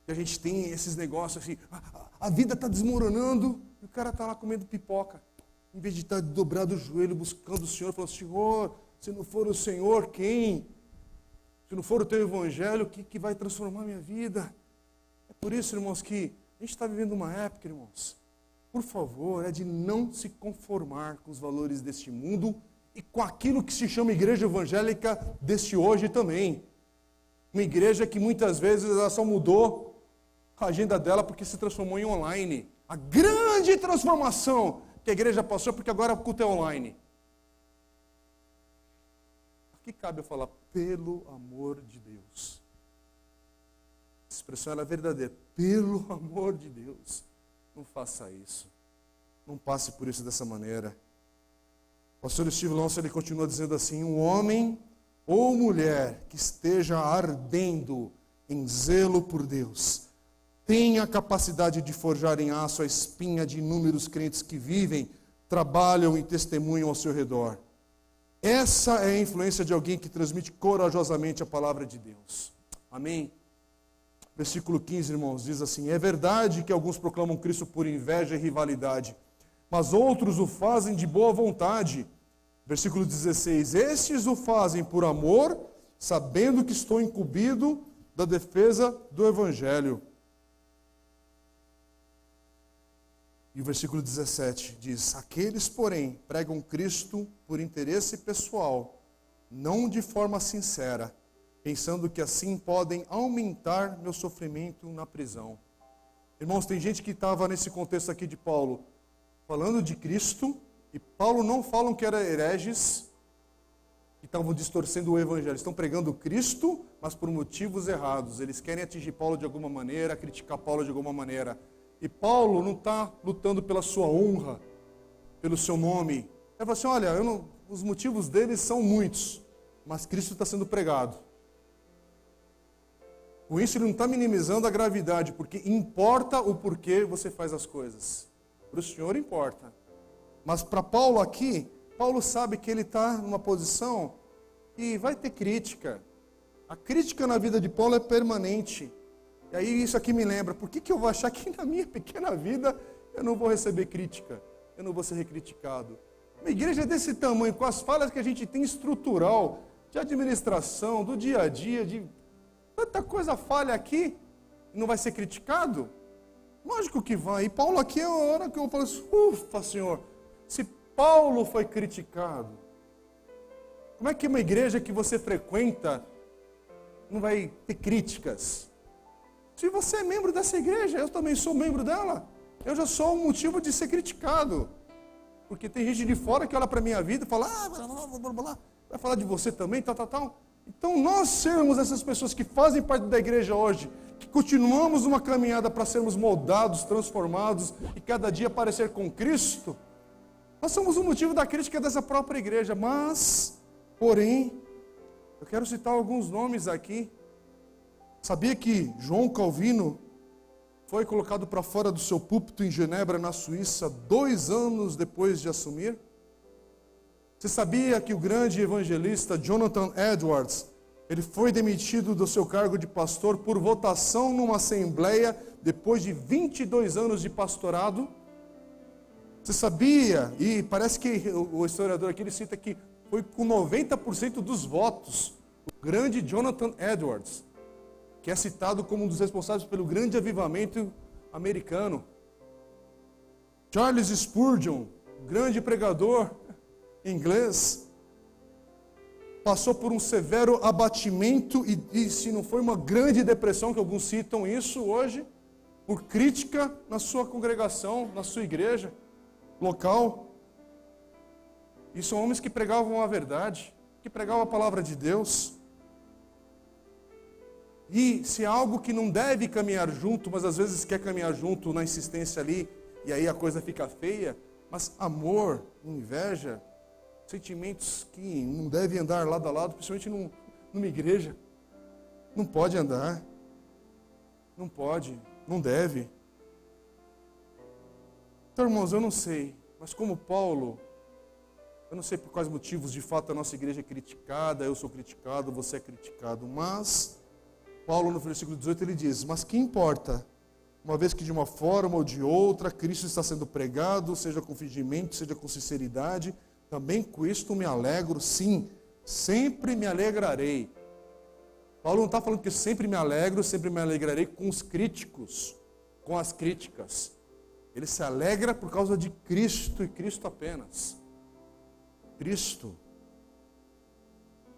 Que a gente tem esses negócios assim, a vida está desmoronando e o cara está lá comendo pipoca. Em vez de estar dobrado o joelho, buscando o Senhor, falando: Senhor, se não for o Senhor, quem? Se não for o teu Evangelho, o que vai transformar a minha vida? É por isso, irmãos, que a gente está vivendo uma época, irmãos, por favor, é de não se conformar com os valores deste mundo e com aquilo que se chama igreja evangélica deste hoje também. Uma igreja que muitas vezes ela só mudou a agenda dela porque se transformou em online. A grande transformação que a igreja passou, porque agora o culto é online. Aqui cabe eu falar, pelo amor de Deus. A expressão ela é verdadeira. Pelo amor de Deus, não faça isso. Não passe por isso dessa maneira. O pastor Steve Lawson, ele continua dizendo assim: um homem ou mulher que esteja ardendo em zelo por Deus, tem a capacidade de forjar em aço a espinha de inúmeros crentes que vivem, trabalham e testemunham ao seu redor. Essa é a influência de alguém que transmite corajosamente a palavra de Deus. Amém? Versículo 15, irmãos, diz assim: é verdade que alguns proclamam Cristo por inveja e rivalidade, mas outros o fazem de boa vontade. Versículo 16: estes o fazem por amor, sabendo que estou incumbido da defesa do Evangelho. E o versículo 17 diz: aqueles, porém, pregam Cristo por interesse pessoal, não de forma sincera, pensando que assim podem aumentar meu sofrimento na prisão. Irmãos, tem gente que estava nesse contexto aqui de Paulo, falando de Cristo, e Paulo não falam que eram hereges, que estavam distorcendo o evangelho. Estão pregando Cristo, mas por motivos errados. Eles querem atingir Paulo de alguma maneira, criticar Paulo de alguma maneira. E Paulo não está lutando pela sua honra, pelo seu nome. Ele fala assim, olha, os motivos deles são muitos, mas Cristo está sendo pregado. Com isso ele não está minimizando a gravidade, porque importa o porquê você faz as coisas. Para o Senhor importa. Mas para Paulo aqui, Paulo sabe que ele está numa posição que vai ter crítica. A crítica na vida de Paulo é permanente. E aí isso aqui me lembra, por que eu vou achar que na minha pequena vida eu não vou receber crítica? Eu não vou ser recriticado? Uma igreja desse tamanho, com as falhas que a gente tem estrutural, de administração, do dia a dia, de tanta coisa falha aqui, não vai ser criticado? Lógico que vai. E Paulo aqui é a hora que eu falo assim, ufa, Senhor, se Paulo foi criticado, como é que uma igreja que você frequenta não vai ter críticas? Se você é membro dessa igreja, eu também sou membro dela, eu já sou um motivo de ser criticado. Porque tem gente de fora que olha para a minha vida e fala, blá, blá, vai falar de você também, tal. Então nós sermos essas pessoas que fazem parte da igreja hoje, que continuamos uma caminhada para sermos moldados, transformados e cada dia parecer com Cristo, nós somos o motivo da crítica dessa própria igreja. Mas, porém, eu quero citar alguns nomes aqui. Sabia que João Calvino foi colocado para fora do seu púlpito em Genebra, na Suíça, 2 anos depois de assumir? Você sabia que o grande evangelista Jonathan Edwards, ele foi demitido do seu cargo de pastor por votação numa assembleia depois de 22 anos de pastorado? Você sabia, e parece que o historiador aqui ele cita que foi com 90% dos votos, o grande Jonathan Edwards, que é citado como um dos responsáveis pelo grande avivamento americano. Charles Spurgeon, grande pregador inglês, passou por um severo abatimento e se não foi uma grande depressão, que alguns citam isso hoje, por crítica na sua congregação, na sua igreja local. E são homens que pregavam a verdade, que pregavam a palavra de Deus. E se é algo que não deve caminhar junto, mas às vezes quer caminhar junto na insistência ali, e aí a coisa fica feia, mas amor, inveja, sentimentos que não devem andar lado a lado, principalmente numa igreja, não pode andar, não pode, não deve. Então, irmãos, eu não sei, mas como Paulo, eu não sei por quais motivos de fato a nossa igreja é criticada, eu sou criticado, você é criticado, mas Paulo no versículo 18 ele diz, mas que importa, uma vez que de uma forma ou de outra Cristo está sendo pregado, seja com fingimento, seja com sinceridade, também com isto me alegro, sim, sempre me alegrarei. Paulo não está falando que sempre me alegro, sempre me alegrarei com os críticos, com as críticas. Ele se alegra por causa de Cristo e Cristo apenas. Cristo.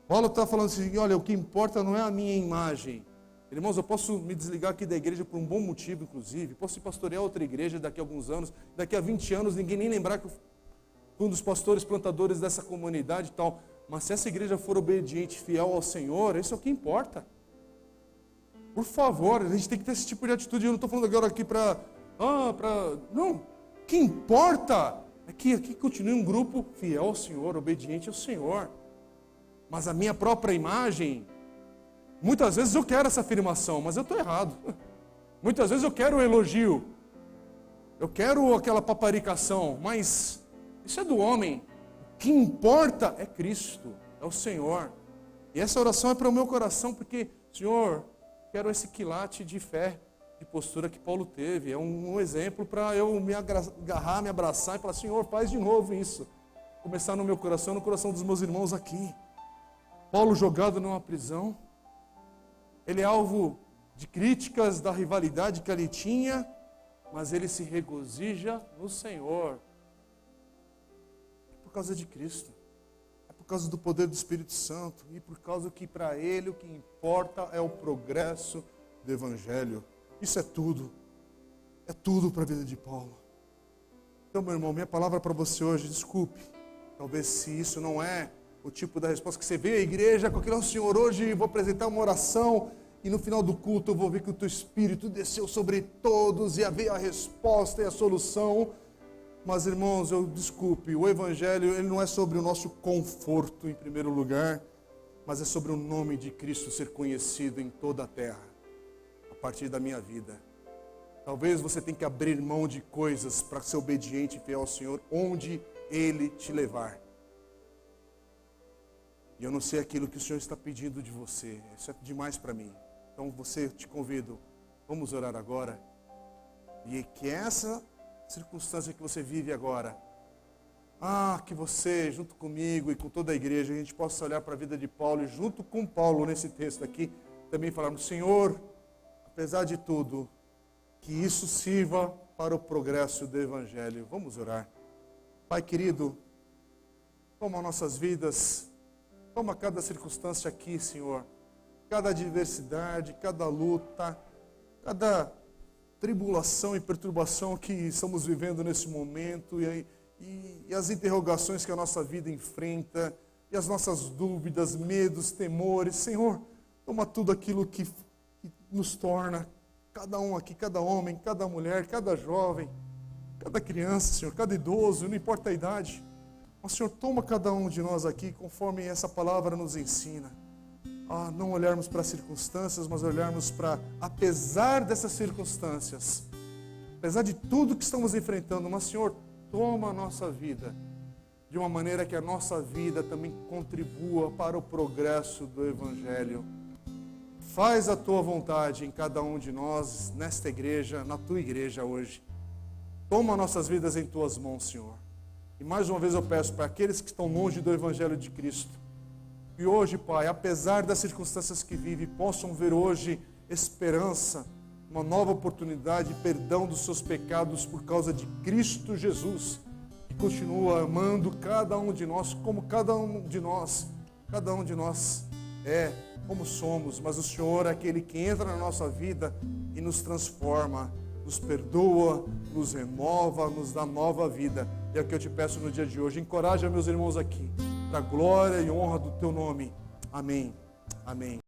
Paulo está falando assim, olha, o que importa não é a minha imagem. Irmãos, eu posso me desligar aqui da igreja por um bom motivo, inclusive. Posso ir pastorear outra igreja daqui a alguns anos. Daqui a 20 anos, ninguém nem lembrar que eu fui um dos pastores plantadores dessa comunidade e tal. Mas se essa igreja for obediente, fiel ao Senhor, isso é o que importa. Por favor, a gente tem que ter esse tipo de atitude. Eu não estou falando agora aqui não, o que importa é que aqui continue um grupo fiel ao Senhor, obediente ao Senhor. Mas a minha própria imagem, muitas vezes eu quero essa afirmação, mas eu estou errado. Muitas vezes eu quero o elogio, eu quero aquela paparicação, mas isso é do homem. O que importa é Cristo, é o Senhor. E essa oração é para o meu coração, porque, Senhor, quero esse quilate de fé, de postura que Paulo teve. É um exemplo para eu me agarrar, me abraçar e falar, Senhor, faz de novo isso. Começar no meu coração, no coração dos meus irmãos aqui. Paulo jogado numa prisão. Ele é alvo de críticas da rivalidade que ele tinha, mas ele se regozija no Senhor. É por causa de Cristo. É por por causa do poder do Espírito Santo e por causa que para Ele o que importa é o progresso do Evangelho. Isso é tudo para a vida de Paulo. Então, meu irmão, minha palavra para você hoje, desculpe, talvez se isso não é o tipo da resposta que você veio à igreja com aquele, Senhor, hoje vou apresentar uma oração e no final do culto eu vou ver que o teu Espírito desceu sobre todos e veio a resposta e a solução. Mas, irmãos, desculpe, o Evangelho ele não é sobre o nosso conforto em primeiro lugar, mas é sobre o nome de Cristo ser conhecido em toda a terra, a partir da minha vida. Talvez você tenha que abrir mão de coisas para ser obediente e fiel ao Senhor, onde Ele te levar. E eu não sei aquilo que o Senhor está pedindo de você, isso é demais para mim. Então, te convido, vamos orar agora, e que essa circunstância que você vive agora, que você, junto comigo e com toda a igreja, a gente possa olhar para a vida de Paulo e junto com Paulo nesse texto aqui, também falarmos, Senhor, apesar de tudo, que isso sirva para o progresso do Evangelho. Vamos orar. Pai querido, toma nossas vidas, toma cada circunstância aqui, Senhor, cada adversidade, cada luta, cada tribulação e perturbação que estamos vivendo nesse momento e as interrogações que a nossa vida enfrenta e as nossas dúvidas, medos, temores. Senhor, toma tudo aquilo que nos torna, cada um aqui, cada homem, cada mulher, cada jovem, cada criança, Senhor, cada idoso, não importa a idade. Mas, Senhor, toma cada um de nós aqui conforme essa palavra nos ensina. Não olharmos para as circunstâncias, mas olharmos para, apesar dessas circunstâncias, apesar de tudo que estamos enfrentando, mas, Senhor, toma a nossa vida de uma maneira que a nossa vida também contribua para o progresso do Evangelho. Faz a Tua vontade em cada um de nós, nesta igreja, na Tua igreja hoje. Toma nossas vidas em Tuas mãos, Senhor. E mais uma vez eu peço para aqueles que estão longe do Evangelho de Cristo, que hoje, Pai, apesar das circunstâncias que vivem, possam ver hoje esperança, uma nova oportunidade, perdão dos seus pecados por causa de Cristo Jesus, que continua amando cada um de nós, como cada um de nós é, como somos, mas o Senhor é aquele que entra na nossa vida e nos transforma, nos perdoa, nos renova, nos dá nova vida. E é o que eu te peço no dia de hoje. Encoraja meus irmãos aqui, para a glória e honra do Teu nome. Amém. Amém.